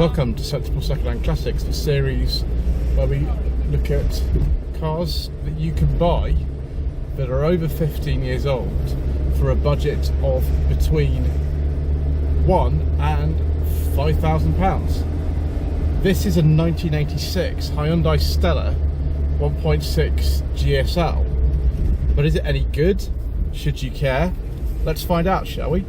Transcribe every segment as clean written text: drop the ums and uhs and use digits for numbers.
Welcome to Sensible Secondhand Classics, the series where we look at cars that you can buy that are over 15 years old for a budget of between £1,000 and £5,000. This is a 1986 Hyundai Stella 1.6 GSL. But is it any good? Should you care? Let's find out, shall we?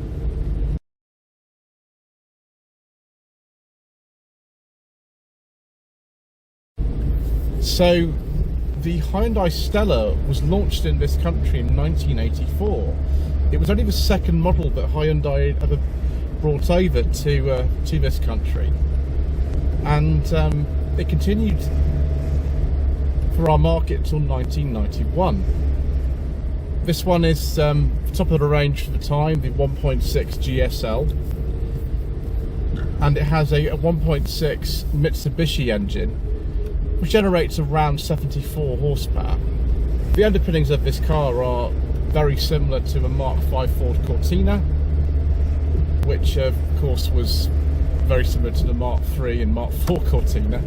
So, the Hyundai Stella was launched in this country in 1984. It was only the second model that Hyundai ever brought over to this country, and it continued for our market until 1991. This one is top of the range for the time, the 1.6 GSL, and it has a 1.6 Mitsubishi engine, which generates around 74 horsepower. The underpinnings of this car are very similar to a Mark V Ford Cortina, which of course was very similar to the Mark III and Mark IV Cortina.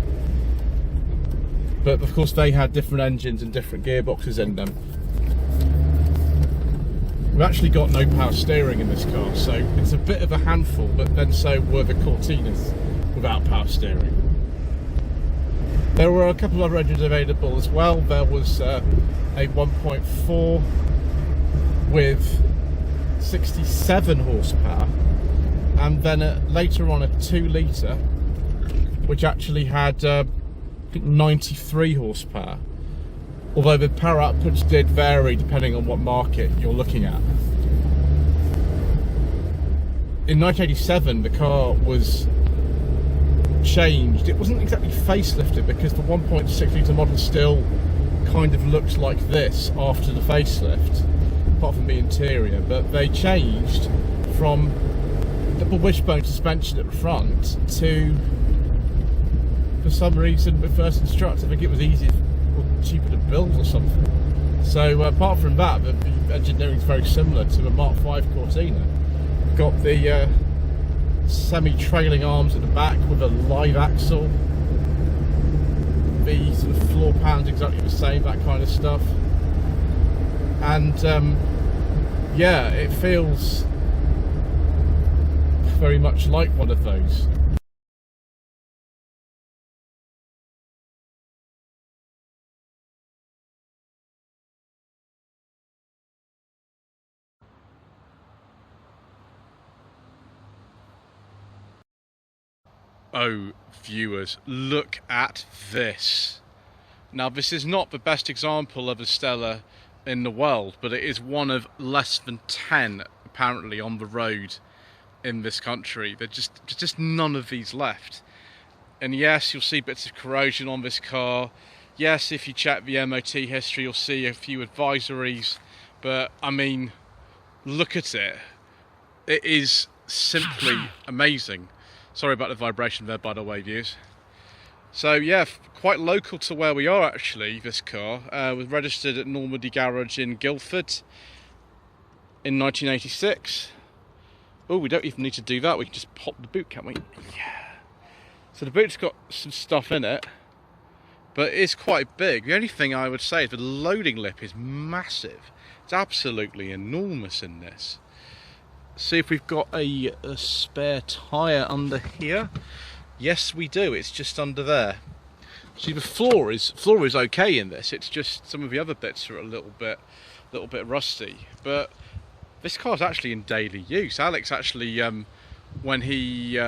But of course they had different engines and different gearboxes in them. We've actually got no power steering in this car, so it's a bit of a handful, but then so were the Cortinas without power steering. There were a couple of other engines available as well. There was a 1.4 with 67 horsepower, and then later on a 2 litre which actually had I think 93 horsepower, although the power outputs did vary depending on what market you're looking at. In 1987 the car was changed. It wasn't exactly facelifted because the 1.6 litre model still kind of looks like this after the facelift, apart from the interior, but they changed from double wishbone suspension at the front to, for some reason, the first instructor, I think it was easier or cheaper to build or something. So apart from that, the engineering is very similar to a Mark V Cortina. Got the semi-trailing arms at the back with a live axle. The sort of floor pan's exactly the same, that kind of stuff. And yeah, it feels very much like one of those. Oh, viewers, look at this. Now, this is not the best example of a Stella in the world, but it is one of less than 10 apparently on the road in this country. There's just none of these left. And yes, you'll see bits of corrosion on this car. Yes, if you check the MOT history, you'll see a few advisories. But I mean, look at it. It is simply amazing. Sorry about the vibration there, by the way, viewers. So yeah, quite local to where we are actually, this car. Was registered at Normandy Garage in Guildford in 1986. Oh, we don't even need to do that, we can just pop the boot, can't we? Yeah. So the boot's got some stuff in it, but it is quite big. The only thing I would say is the loading lip is massive. It's absolutely enormous in this. See if we've got a spare tyre under here. Yes, we do. It's just under there. See, the floor is okay in this. It's just some of the other bits are a little bit rusty. But this car's actually in daily use. Alex actually, when he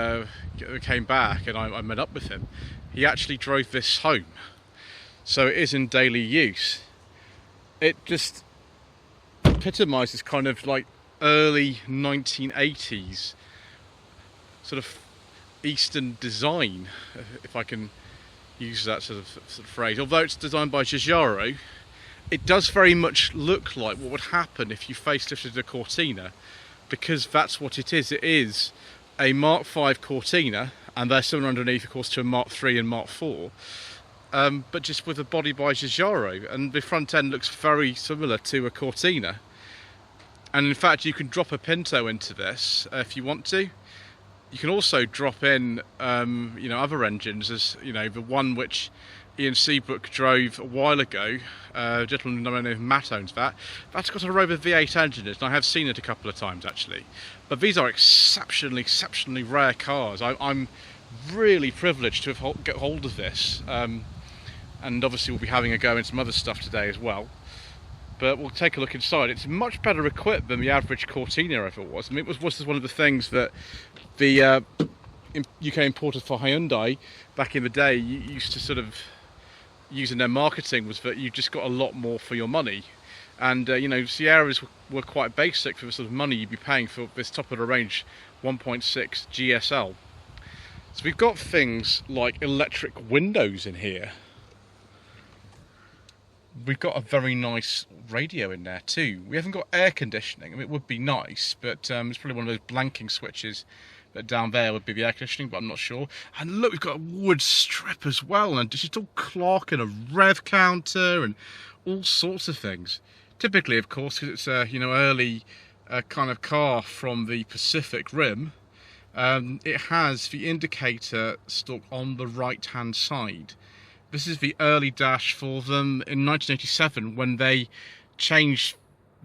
came back and I met up with him, he actually drove this home. So it is in daily use. It just epitomises kind of like early 1980s sort of Eastern design, if I can use that sort of phrase. Although it's designed by Giugiaro, it does very much look like what would happen if you facelifted a Cortina, because that's what it is. It is a Mark V Cortina, and they're similar underneath, of course, to a Mark III and Mark IV, but just with a body by Giugiaro, and the front end looks very similar to a Cortina. And in fact, you can drop a Pinto into this if you want to. You can also drop in, other engines. As the one which Ian Seabrook drove a while ago, a gentleman, I don't know if Matt owns that. That's got a Rover V8 engine in it, and I have seen it a couple of times actually. But these are exceptionally rare cars. I'm really privileged to have get hold of this, and obviously we'll be having a go in some other stuff today as well. But we'll take a look inside. It's much better equipped than the average Cortina ever was. I mean, it was one of the things that the UK importers for Hyundai back in the day used to sort of use in their marketing, was that you just got a lot more for your money. And Sierras were quite basic for the sort of money you'd be paying for this top of the range 1.6 GSL. So we've got things like electric windows in here. We've got a very nice radio in there too. We haven't got air conditioning. I mean, it would be nice, but it's probably one of those blanking switches that down there would be the air conditioning, but I'm not sure. And look, we've got a wood strip as well, and a digital clock, and a rev counter, and all sorts of things. Typically, of course, because it's a early kind of car from the Pacific Rim, it has the indicator stuck on the right-hand side. This is the early dash for them in 1987, when they changed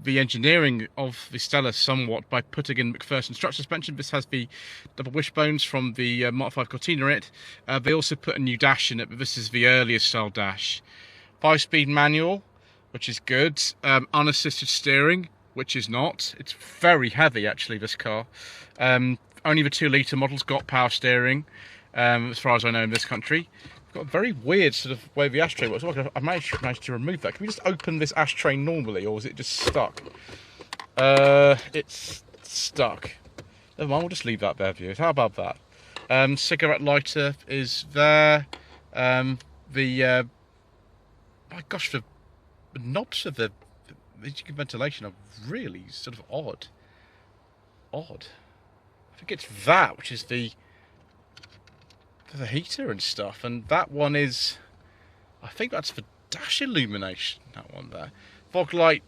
the engineering of the Stella somewhat by putting in McPherson strut suspension. This has the double wishbones from the Mark 5 Cortina in it. They also put a new dash in it, but this is the earlier style dash. 5-speed manual, which is good. Unassisted steering, which is not. It's very heavy actually, this car. Only the 2-litre models got power steering, as far as I know in this country. Got a very weird sort of way the ashtray works. I managed to remove that. Can we just open this ashtray normally, or is it just stuck? It's stuck. Never mind, we'll just leave that there, viewers. How about that? Cigarette lighter is there. My gosh, the knobs of the ventilation are really sort of odd. I think it's that, which is the heater and stuff, and that one is, I think that's for dash illumination, that one there. Fog light,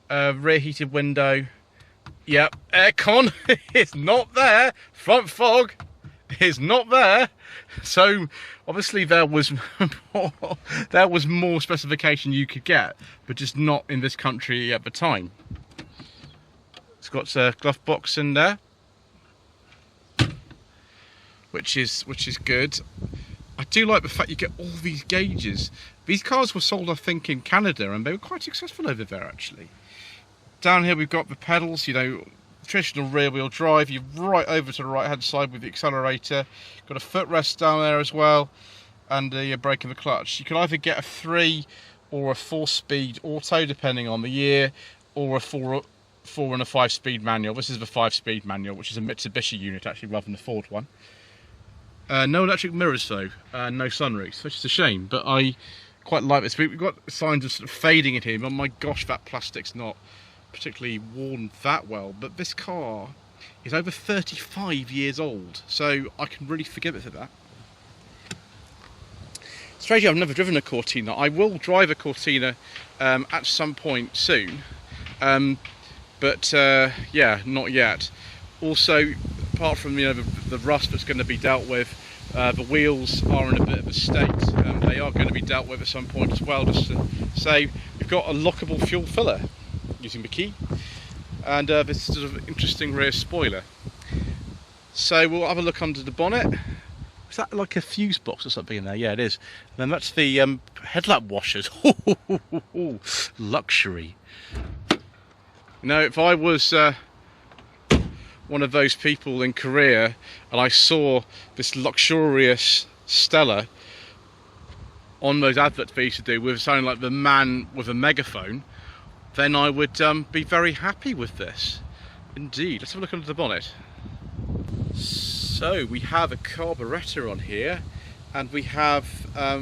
rear heated window, yep, aircon is not there, front fog is not there, so obviously there was more specification you could get, but just not in this country at the time. It's got a glove box in there, which is good. I do like the fact you get all these gauges. These cars were sold, I think, in Canada, and they were quite successful over there actually. Down here we've got the pedals, traditional rear wheel drive. You're right over to the right hand side with the accelerator. Got a footrest down there as well, and the brake and the clutch. You can either get a 3 or a 4-speed auto depending on the year, or a 4 and a 5-speed manual. This is the 5-speed manual, which is a Mitsubishi unit actually rather than the Ford one. No electric mirrors though, no sunroofs, which is a shame, but I quite like this. We've got signs of sort of fading in here, but my gosh, that plastic's not particularly worn that well. But this car is over 35 years old, so I can really forgive it for that. Strangely, I've never driven a Cortina. I will drive a Cortina at some point soon, but yeah, not yet. Also, apart from the rust that's going to be dealt with, the wheels are in a bit of a state. They are going to be dealt with at some point as well. Just to say, we've got a lockable fuel filler using the key, and this sort of interesting rear spoiler. So we'll have a look under the bonnet. Is that like a fuse box or something in there? Yeah, it is. And then that's the headlamp washers. Luxury. If I was one of those people in Korea and I saw this luxurious Stella on those adverts they used to do with sounding like the man with a megaphone, then I would be very happy with this. Indeed. Let's have a look under the bonnet. So we have a carburettor on here, and we have a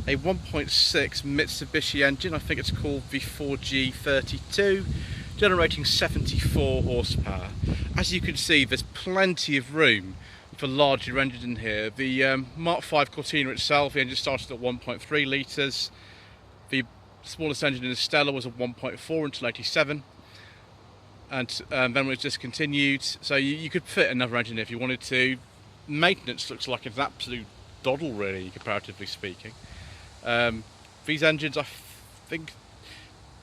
1.6 Mitsubishi engine. I think it's called the 4G32, generating 74 horsepower. As you can see, there's plenty of room for larger engines in here. The Mark 5 Cortina itself, the engine started at 1.3 litres. The smallest engine in the Stella was a 1.4 until 87. and then it was discontinued. So you could fit another engine if you wanted to. Maintenance looks like it's an absolute doddle, really, comparatively speaking. These engines, I think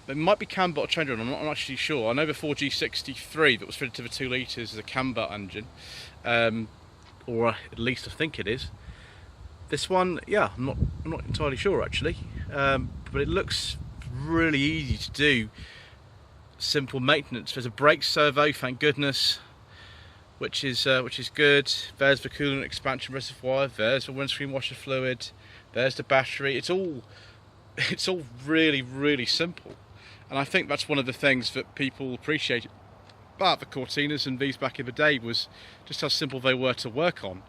they might be cam butt changeable. I'm not actually sure. I know the 4G63 that was fitted to the 2 litres is a cam butt engine, or at least I think it is. This one, yeah, I'm not entirely sure actually, but it looks really easy to do. Simple maintenance. There's a brake servo, thank goodness, which is good. There's the coolant expansion reservoir. There's the windscreen washer fluid. There's the battery. It's all really simple, and I think that's one of the things that people appreciate about the Cortinas and these back in the day, was just how simple they were to work on.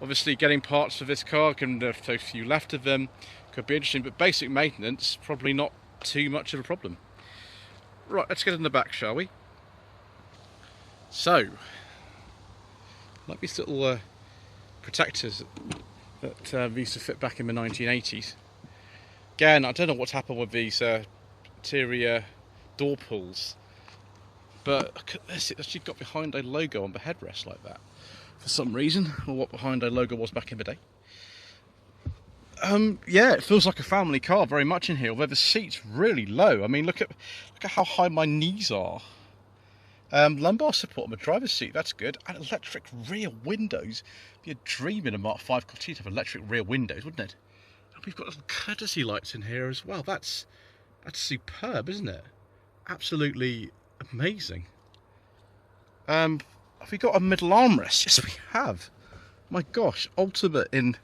Obviously, getting parts for this car, given there are so few left of them, could be interesting, but basic maintenance probably not too much of a problem. Right, let's get in the back, shall we? So, like these little protectors that used to fit back in the 1980s. Again, I don't know what's happened with these interior door pulls, but look at this, it's actually got the Hyundai logo on the headrest like that for some reason, or what the Hyundai logo was back in the day. Yeah, it feels like a family car very much in here, although the seat's really low. I mean, look at how high my knees are. Lumbar support on the driver's seat, that's good. And electric rear windows. It'd be a dream in a Mark 5 Cortina to have electric rear windows, wouldn't it? And we've got little courtesy lights in here as well. That's superb, isn't it? Absolutely amazing. Have we got a middle armrest? Yes, we have. My gosh, ultimate in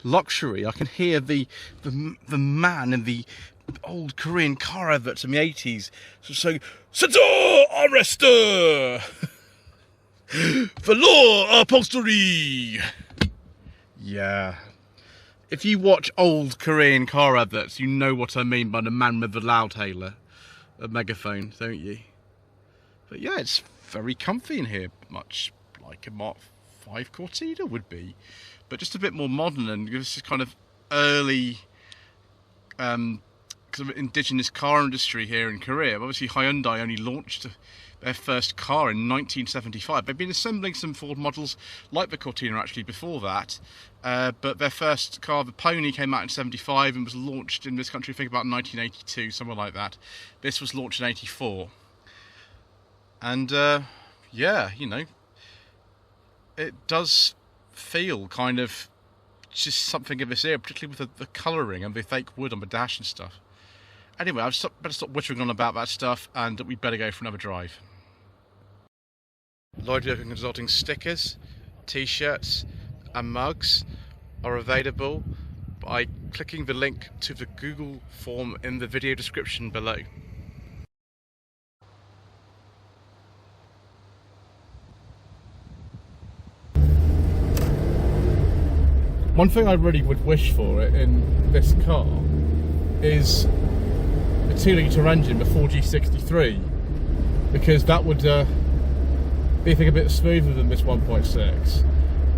luxury. I can hear the man in the old Korean car adverts in the 80s saying, "Sensor arrestor, velour upholstery." Yeah. If you watch old Korean car adverts, you know what I mean by the man with the loudhailer, a megaphone, don't you? But yeah, it's very comfy in here, much like a Mark 5 Cortina would be, but just a bit more modern, and this is kind of early sort of indigenous car industry here in Korea. Obviously Hyundai only launched their first car in 1975. They've been assembling some Ford models like the Cortina actually before that, but their first car, the Pony, came out in 75 and was launched in this country, I think about 1982, somewhere like that. This was launched in 84. And yeah, you know, it does feel kind of just something of this era, particularly with the colouring and the fake wood on the dash and stuff. Anyway, better stop whittering on about that stuff, and we better go for another drive. Lloyd Vehicle Consulting stickers, t-shirts and mugs are available by clicking the link to the Google form in the video description below. One thing I really would wish for it in this car is a 2-litre engine, the 4G63, because that would be a bit smoother than this 1.6,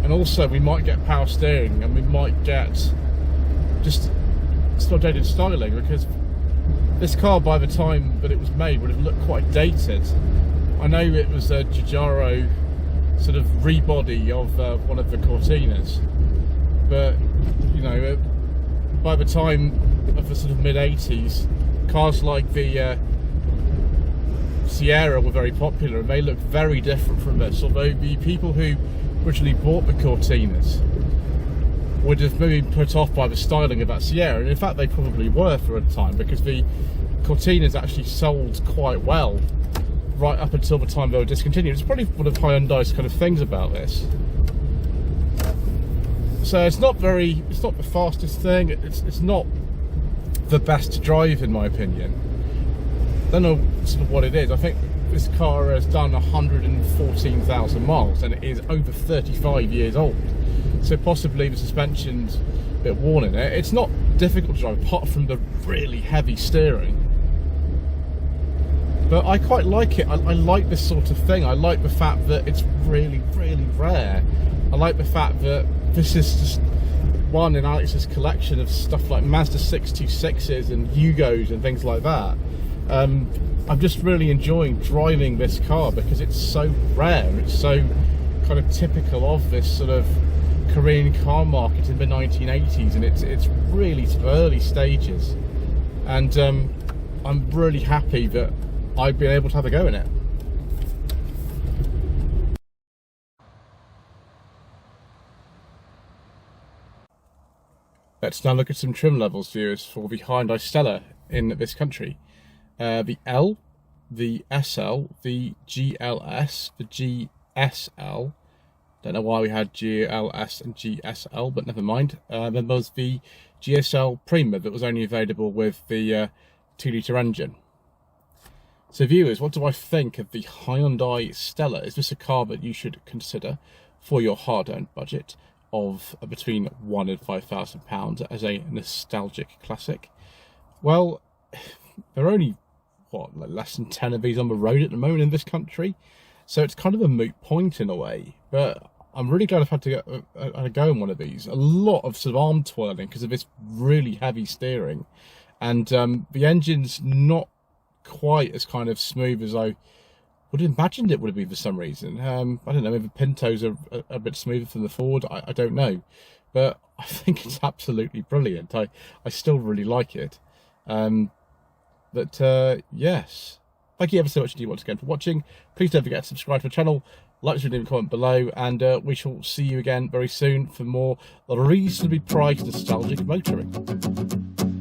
and also we might get power steering, and we might get just dated styling, because this car, by the time that it was made, would have looked quite dated. I know it was a Giugiaro sort of rebody of one of the Cortinas, but you know, by the time of the sort of mid-80s, cars like the Sierra were very popular, and they looked very different from this, although the people who originally bought the Cortinas would have maybe put off by the styling of that Sierra, and in fact they probably were for a time, because the Cortinas actually sold quite well right up until the time they were discontinued. It's probably one of Hyundai's kind of things about this. So it's not the fastest thing, it's not the best to drive in my opinion. I don't know sort of what it is. I think this car has done 114,000 miles and it is over 35 years old. So possibly the suspension's a bit worn in it. It's not difficult to drive apart from the really heavy steering. But I quite like it. I like this sort of thing. I like the fact that it's really rare. I like the fact that this is just one in Alex's collection of stuff like Mazda 626s and Yugos and things like that. I'm just really enjoying driving this car because it's so rare. It's so kind of typical of this sort of Korean car market in the 1980s, and it's really early stages. And I'm really happy that I've been able to have a go in it. Let's now look at some trim levels, viewers, for the Hyundai Stella in this country. The L, the SL, the GLS, the GSL. Don't know why we had GLS and GSL, but never mind. Then there was the GSL Prima that was only available with the 2-litre engine. So viewers, what do I think of the Hyundai Stella? Is this a car that you should consider for your hard-earned budget of between £1,000 and £5,000 as a nostalgic classic? Well, there are only, what, like less than 10 of these on the road at the moment in this country, so it's kind of a moot point in a way, but I'm really glad I've had to go in one of these. A lot of sort of arm twirling because of this really heavy steering, and the engine's not quite as kind of smooth as I would have imagined it would be for some reason. I don't know, maybe the Pintos are a bit smoother than the Ford, I don't know, but I think it's absolutely brilliant. I still really like it. Yes, thank you ever so much once again for watching. Please don't forget to subscribe to the channel, like this video and comment below, and we shall see you again very soon for more reasonably priced nostalgic motoring.